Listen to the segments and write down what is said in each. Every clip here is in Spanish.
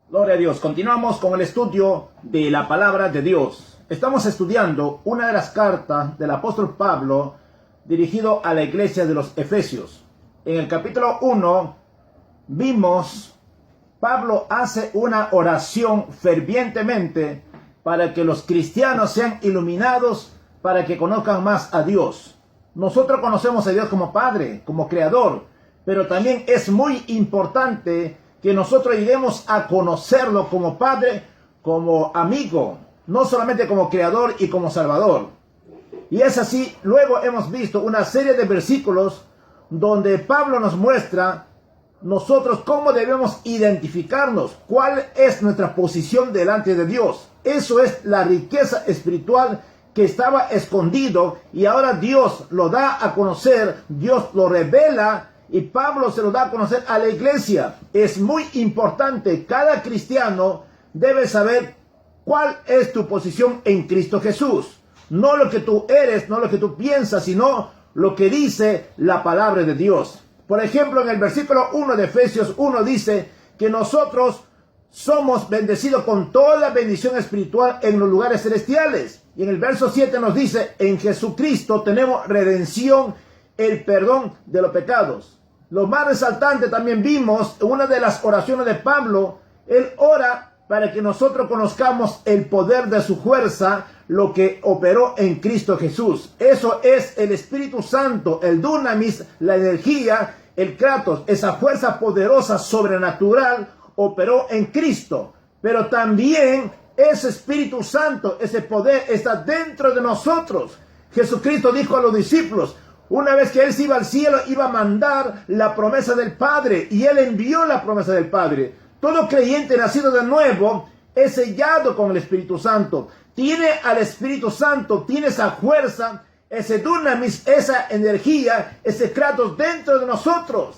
Gloria a Dios. Continuamos con el estudio de la palabra de Dios. Estamos estudiando una de las cartas del apóstol Pablo dirigido a la iglesia de los Efesios. En el capítulo 1 vimos Pablo hace una oración fervientemente para que los cristianos sean iluminados, para que conozcan más a Dios. Nosotros conocemos a Dios como Padre, como Creador, pero también es muy importante que nosotros lleguemos a conocerlo como Padre, como amigo, no solamente como Creador y como Salvador. Y es así, luego hemos visto una serie de versículos donde Pablo nos muestra nosotros cómo debemos identificarnos, cuál es nuestra posición delante de Dios. Eso es la riqueza espiritual que estaba escondido y ahora Dios lo da a conocer, Dios lo revela y Pablo se lo da a conocer a la iglesia. Es muy importante, cada cristiano debe saber cuál es tu posición en Cristo Jesús. No lo que tú eres, no lo que tú piensas, sino lo que dice la palabra de Dios. Por ejemplo, en el versículo 1 de Efesios 1 dice que nosotros somos bendecidos con toda bendición espiritual en los lugares celestiales. Y en el verso 7 nos dice, en Jesucristo tenemos redención, el perdón de los pecados. Lo más resaltante también vimos en una de las oraciones de Pablo, él ora para que nosotros conozcamos el poder de su fuerza, lo que operó en Cristo Jesús. Eso es el Espíritu Santo, el dunamis, la energía, el kratos, esa fuerza poderosa, sobrenatural, operó en Cristo. Pero también ese Espíritu Santo, ese poder está dentro de nosotros. Jesucristo dijo a los discípulos, una vez que Él se iba al cielo, iba a mandar la promesa del Padre. Y Él envió la promesa del Padre. Todo creyente nacido de nuevo es sellado con el Espíritu Santo. Tiene al Espíritu Santo, tiene esa fuerza, ese dunamis, esa energía, ese kratos dentro de nosotros.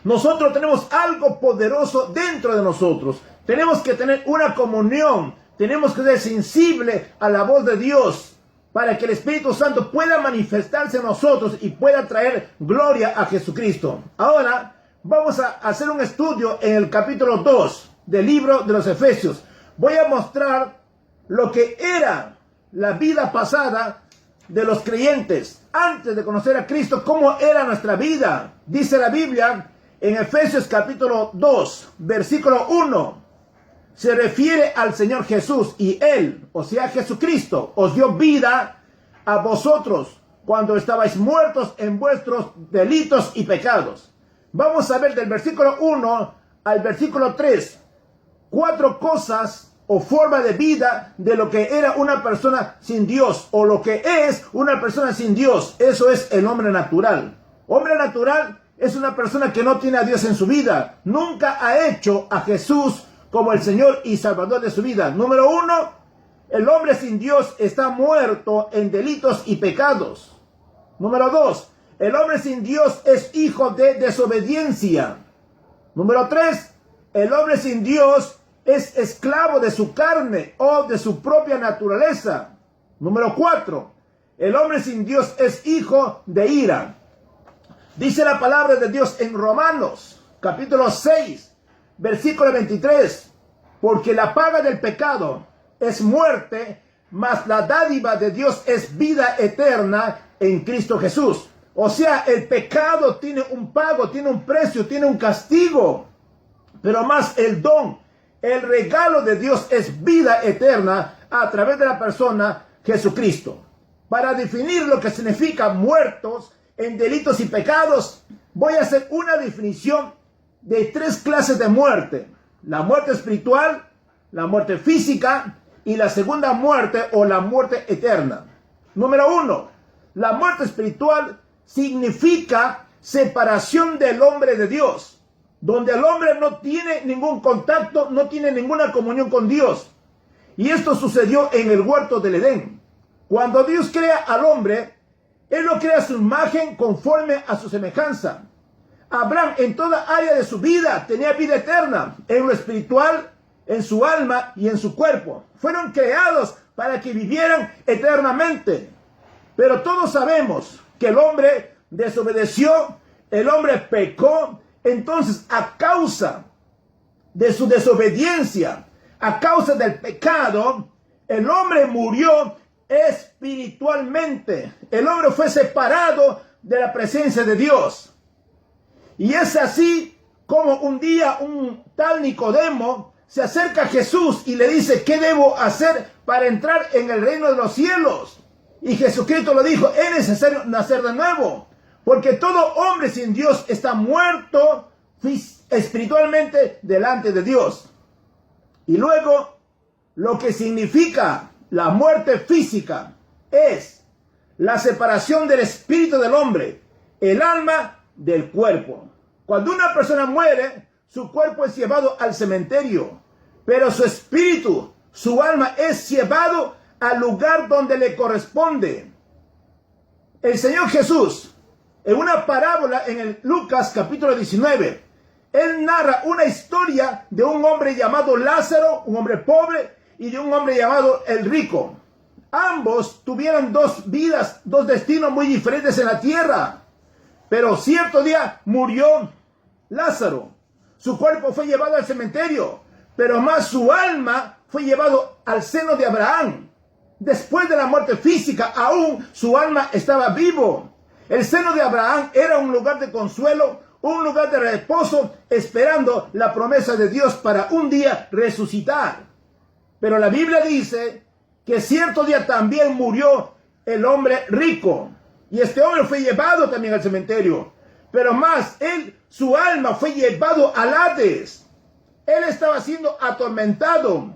Nosotros tenemos algo poderoso dentro de nosotros. Tenemos que tener una comunión. Tenemos que ser sensibles a la voz de Dios para que el Espíritu Santo pueda manifestarse en nosotros y pueda traer gloria a Jesucristo. Ahora vamos a hacer un estudio en el capítulo 2 del libro de los Efesios. Voy a mostrar lo que era la vida pasada de los creyentes antes de conocer a Cristo, cómo era nuestra vida. Dice la Biblia en Efesios capítulo 2, versículo 1, se refiere al Señor Jesús y Él, o sea Jesucristo, os dio vida a vosotros cuando estabais muertos en vuestros delitos y pecados. Vamos a ver del versículo 1 al versículo 3, 4 cosas o forma de vida de lo que era una persona sin Dios, o lo que es una persona sin Dios. Eso es el hombre natural. Hombre natural es una persona que no tiene a Dios en su vida. Nunca ha hecho a Jesús como el Señor y Salvador de su vida. Número 1, el hombre sin Dios está muerto en delitos y pecados. Número 2, el hombre sin Dios es hijo de desobediencia. Número 3, el hombre sin Dios es esclavo de su carne o de su propia naturaleza. Número 4, el hombre sin Dios es hijo de ira. Dice la palabra de Dios en Romanos, capítulo 6, versículo 23, porque la paga del pecado es muerte, mas la dádiva de Dios es vida eterna en Cristo Jesús. O sea, el pecado tiene un pago, tiene un precio, tiene un castigo, pero más el don, el regalo de Dios es vida eterna a través de la persona Jesucristo. Para definir lo que significa muertos en delitos y pecados, voy a hacer una definición de 3 clases de muerte. La muerte espiritual, la muerte física y la segunda muerte o la muerte eterna. Número 1, la muerte espiritual significa separación del hombre de Dios, donde el hombre no tiene ningún contacto, no tiene ninguna comunión con Dios. Y esto sucedió en el huerto del Edén. Cuando Dios crea al hombre, Él lo crea a su imagen conforme a su semejanza. Abraham en toda área de su vida tenía vida eterna, en lo espiritual, en su alma y en su cuerpo. Fueron creados para que vivieran eternamente. Pero todos sabemos que el hombre desobedeció, el hombre pecó. Entonces, a causa de su desobediencia, a causa del pecado, el hombre murió espiritualmente. El hombre fue separado de la presencia de Dios. Y es así como un día un tal Nicodemo se acerca a Jesús y le dice: ¿qué debo hacer para entrar en el reino de los cielos? Y Jesucristo le dijo: es necesario nacer de nuevo, porque todo hombre sin Dios está muerto espiritualmente delante de Dios. Y luego, lo que significa la muerte física es la separación del espíritu del hombre, el alma del cuerpo. Cuando una persona muere, su cuerpo es llevado al cementerio, pero su espíritu, su alma, es llevado al lugar donde le corresponde. El Señor Jesús, en una parábola en el Lucas capítulo 19, Él narra una historia de un hombre llamado Lázaro, un hombre pobre, y de un hombre llamado el rico. Ambos tuvieron dos vidas, dos destinos muy diferentes en la tierra. Pero cierto día murió Lázaro. Su cuerpo fue llevado al cementerio, pero más su alma fue llevado al seno de Abraham. Después de la muerte física, aún su alma estaba vivo. El seno de Abraham era un lugar de consuelo, un lugar de reposo, esperando la promesa de Dios para un día resucitar. Pero la Biblia dice que cierto día también murió el hombre rico. Y este hombre fue llevado también al cementerio. Pero más, su alma fue llevado al Hades. Él estaba siendo atormentado.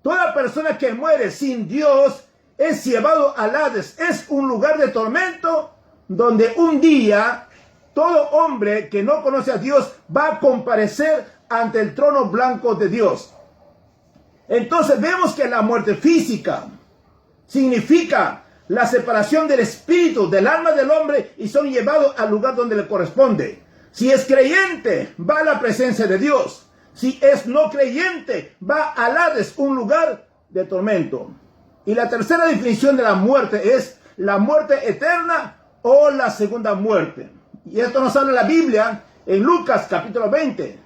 Toda persona que muere sin Dios es llevado al Hades. Es un lugar de tormento donde un día todo hombre que no conoce a Dios va a comparecer ante el trono blanco de Dios. Entonces vemos que la muerte física significa la separación del espíritu, del alma del hombre, y son llevados al lugar donde le corresponde. Si es creyente, va a la presencia de Dios. Si es no creyente, va al Hades, un lugar de tormento. Y la tercera definición de la muerte es la muerte eterna o la segunda muerte. Y esto nos habla la Biblia en Lucas capítulo 20.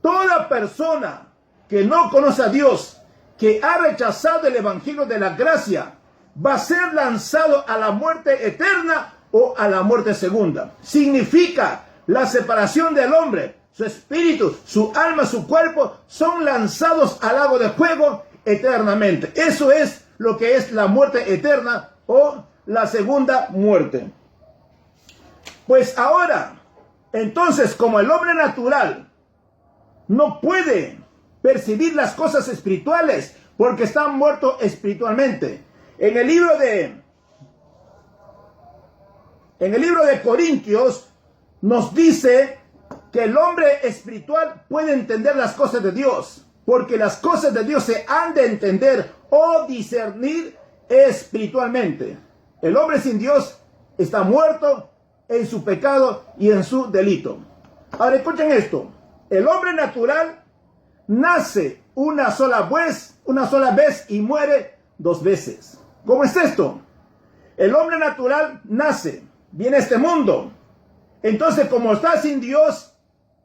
Toda persona que no conoce a Dios, que ha rechazado el evangelio de la gracia, va a ser lanzado a la muerte eterna o a la muerte segunda. Significa la separación del hombre. Su espíritu, su alma, su cuerpo son lanzados al lago de fuego eternamente. Eso es lo que es la muerte eterna o la segunda muerte. Pues ahora, entonces, como el hombre natural no puede percibir las cosas espirituales porque está muerto espiritualmente. En el libro de Corintios nos dice que el hombre espiritual puede entender las cosas de Dios, porque las cosas de Dios se han de entender o discernir espiritualmente. El hombre sin Dios está muerto en su pecado y en su delito. Ahora escuchen esto. El hombre natural nace una sola vez y muere dos veces. ¿Cómo es esto? El hombre natural nace, viene a este mundo. Entonces, como está sin Dios,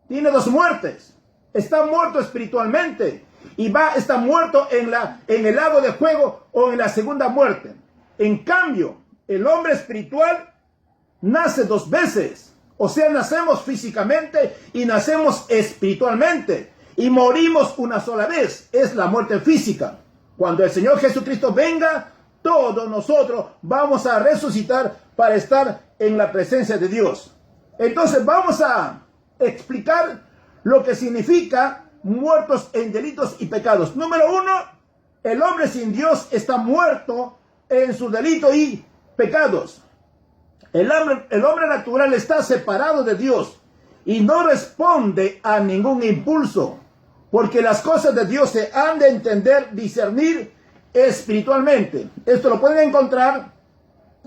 tiene dos muertes. Está muerto espiritualmente y está muerto en el lago de fuego o en la segunda muerte. En cambio, el hombre espiritual nace dos veces. O sea, nacemos físicamente y nacemos espiritualmente. Y morimos una sola vez. Es la muerte física. Cuando el Señor Jesucristo venga, todos nosotros vamos a resucitar para estar en la presencia de Dios. Entonces vamos a explicar lo que significa muertos en delitos y pecados. Número uno, el hombre sin Dios está muerto en su delito y pecados. El hombre natural está separado de Dios y no responde a ningún impulso, porque las cosas de Dios se han de entender, discernir espiritualmente. Esto lo pueden encontrar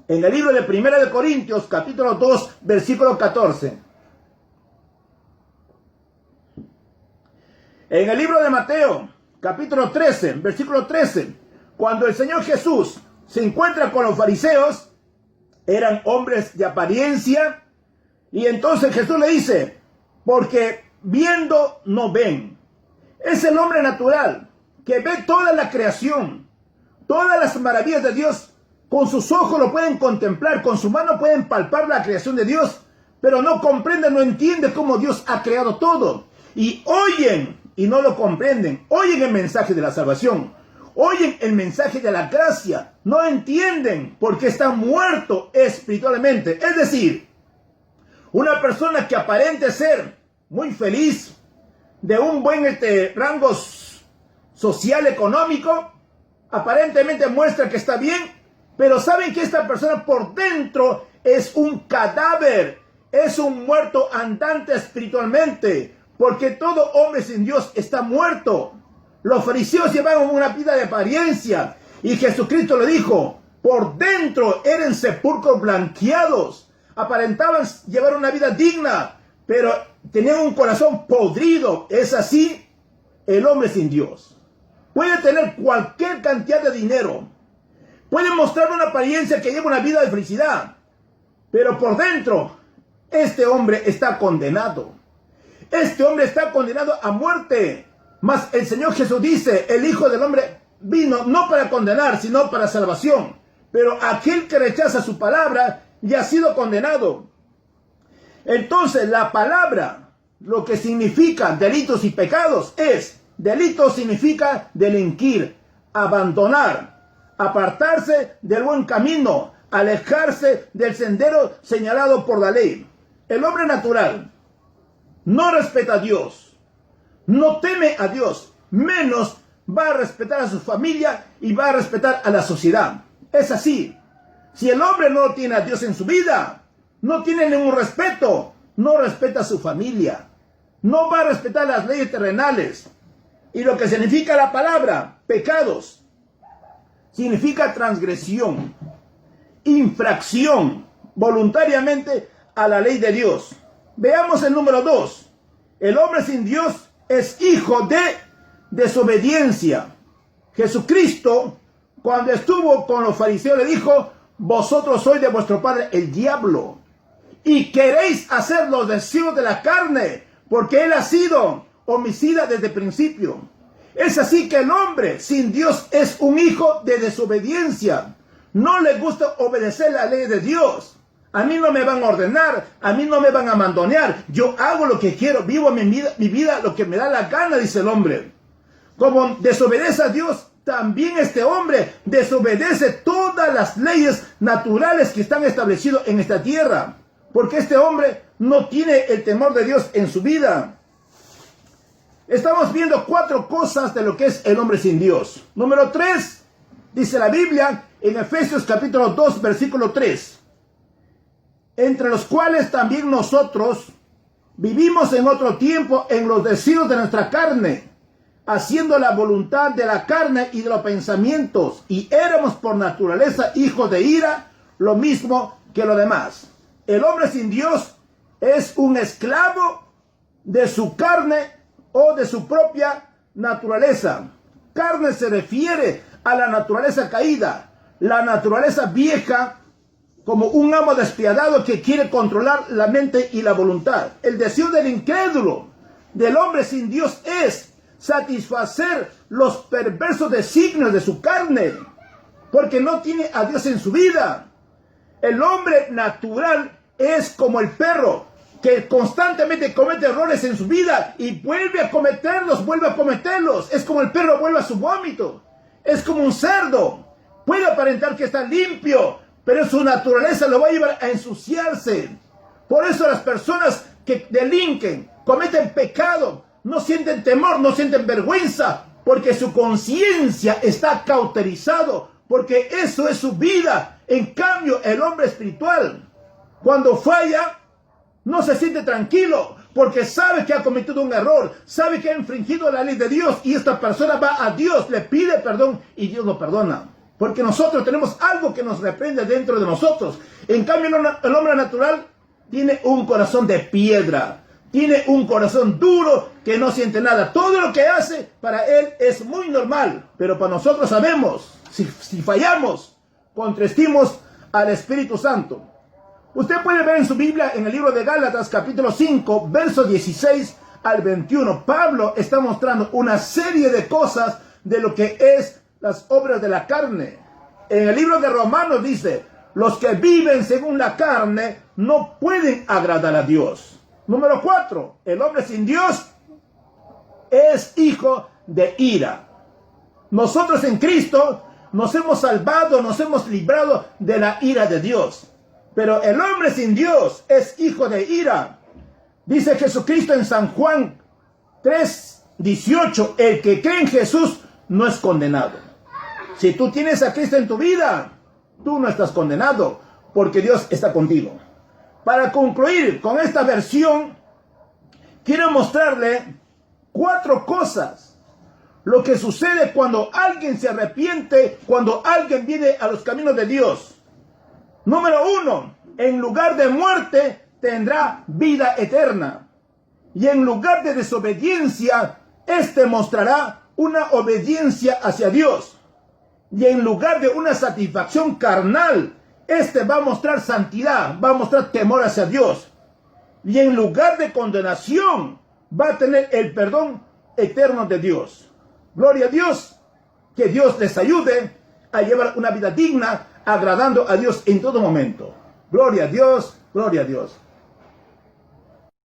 en el libro de 1 de Corintios, capítulo 2, versículo 14. En el libro de Mateo, capítulo 13, versículo 13, cuando el Señor Jesús se encuentra con los fariseos, eran hombres de apariencia, y entonces Jesús le dice, porque viendo no ven, Es el hombre natural que ve toda la creación, todas las maravillas de Dios. Con sus ojos lo pueden contemplar, con su mano pueden palpar la creación de Dios, pero no comprenden, no entienden cómo Dios ha creado todo. Y oyen y no lo comprenden, oyen el mensaje de la salvación, oyen el mensaje de la gracia, no entienden porque están muertos espiritualmente. Es decir, una persona que aparente ser muy feliz, de un buen rango social, económico, aparentemente muestra que está bien, pero saben que esta persona por dentro es un cadáver, es un muerto andante espiritualmente, porque todo hombre sin Dios está muerto. Los fariseos llevaban una vida de apariencia, y Jesucristo le dijo, por dentro eran sepulcros blanqueados, aparentaban llevar una vida digna, pero tenían un corazón podrido. Es así el hombre sin Dios. Puede tener cualquier cantidad de dinero, puede mostrar una apariencia que lleva una vida de felicidad, pero por dentro este hombre está condenado. Este hombre está condenado a muerte. Mas el Señor Jesús dice, el Hijo del Hombre vino no para condenar, sino para salvación. Pero aquel que rechaza su palabra ya ha sido condenado. Entonces la palabra, lo que significa delitos y pecados es, delito significa delinquir, abandonar, apartarse del buen camino, alejarse del sendero señalado por la ley. El hombre natural no respeta a Dios, no teme a Dios, menos va a respetar a su familia y va a respetar a la sociedad. Es así. Si el hombre no tiene a Dios en su vida, no tiene ningún respeto, no respeta a su familia, no va a respetar las leyes terrenales. Y lo que significa la palabra, pecados, significa transgresión, infracción, voluntariamente a la ley de Dios. Veamos el número 2. El hombre sin Dios es hijo de desobediencia. Jesucristo, cuando estuvo con los fariseos, le dijo, vosotros sois de vuestro padre el diablo, y queréis hacer los deseos de la carne, porque él ha sido homicida desde el principio. Es así que el hombre sin Dios es un hijo de desobediencia. No le gusta obedecer la ley de Dios. A mí no me van a ordenar, a mí no me van a mandonear. Yo hago lo que quiero, vivo mi vida lo que me da la gana, dice el hombre. Como desobedece a Dios, también este hombre desobedece todas las leyes naturales que están establecidas en esta tierra. Porque este hombre no tiene el temor de Dios en su vida. Estamos viendo 4 cosas de lo que es el hombre sin Dios. Número 3, dice la Biblia en Efesios capítulo 2, versículo 3. Entre los cuales también nosotros vivimos en otro tiempo en los deseos de nuestra carne, haciendo la voluntad de la carne y de los pensamientos, y éramos por naturaleza hijos de ira, lo mismo que los demás. El hombre sin Dios es un esclavo de su carne o de su propia naturaleza. Carne se refiere a la naturaleza caída, la naturaleza vieja, como un amo despiadado que quiere controlar la mente y la voluntad. El deseo del incrédulo, del hombre sin Dios, es satisfacer los perversos designios de su carne, porque no tiene a Dios en su vida. El hombre natural es como el perro, que constantemente comete errores en su vida y vuelve a cometerlos. Es como el perro vuelve a su vómito. Es como un cerdo. Puede aparentar que está limpio, pero su naturaleza lo va a llevar a ensuciarse. Por eso las personas que delinquen, cometen pecado, no sienten temor, no sienten vergüenza, porque su conciencia está cauterizado, porque eso es su vida. En cambio, el hombre espiritual, cuando falla, no se siente tranquilo, porque sabe que ha cometido un error, sabe que ha infringido la ley de Dios, y esta persona va a Dios, le pide perdón, y Dios lo perdona. Porque nosotros tenemos algo que nos reprende dentro de nosotros. En cambio, el hombre natural tiene un corazón de piedra. Tiene un corazón duro que no siente nada. Todo lo que hace para él es muy normal. Pero para nosotros sabemos, si fallamos, contristimos al Espíritu Santo. Usted puede ver en su Biblia, en el libro de Gálatas, capítulo 5, verso 16 al 21, Pablo está mostrando una serie de cosas de lo que es las obras de la carne. En el libro de Romanos dice, los que viven según la carne no pueden agradar a Dios. Número 4, el hombre sin Dios es hijo de ira. Nosotros en Cristo nos hemos salvado, nos hemos librado de la ira de Dios. Pero el hombre sin Dios es hijo de ira. Dice Jesucristo en San Juan 3:18, el que cree en Jesús no es condenado. Si tú tienes a Cristo en tu vida, tú no estás condenado, porque Dios está contigo. Para concluir con esta versión, quiero mostrarle 4 cosas. Lo que sucede cuando alguien se arrepiente, cuando alguien viene a los caminos de Dios. Número 1, en lugar de muerte tendrá vida eterna. Y en lugar de desobediencia, mostrará una obediencia hacia Dios. Y en lugar de una satisfacción carnal, va a mostrar santidad, va a mostrar temor hacia Dios. Y en lugar de condenación, va a tener el perdón eterno de Dios. Gloria a Dios, que Dios les ayude a llevar una vida digna, agradando a Dios en todo momento. Gloria a Dios, gloria a Dios.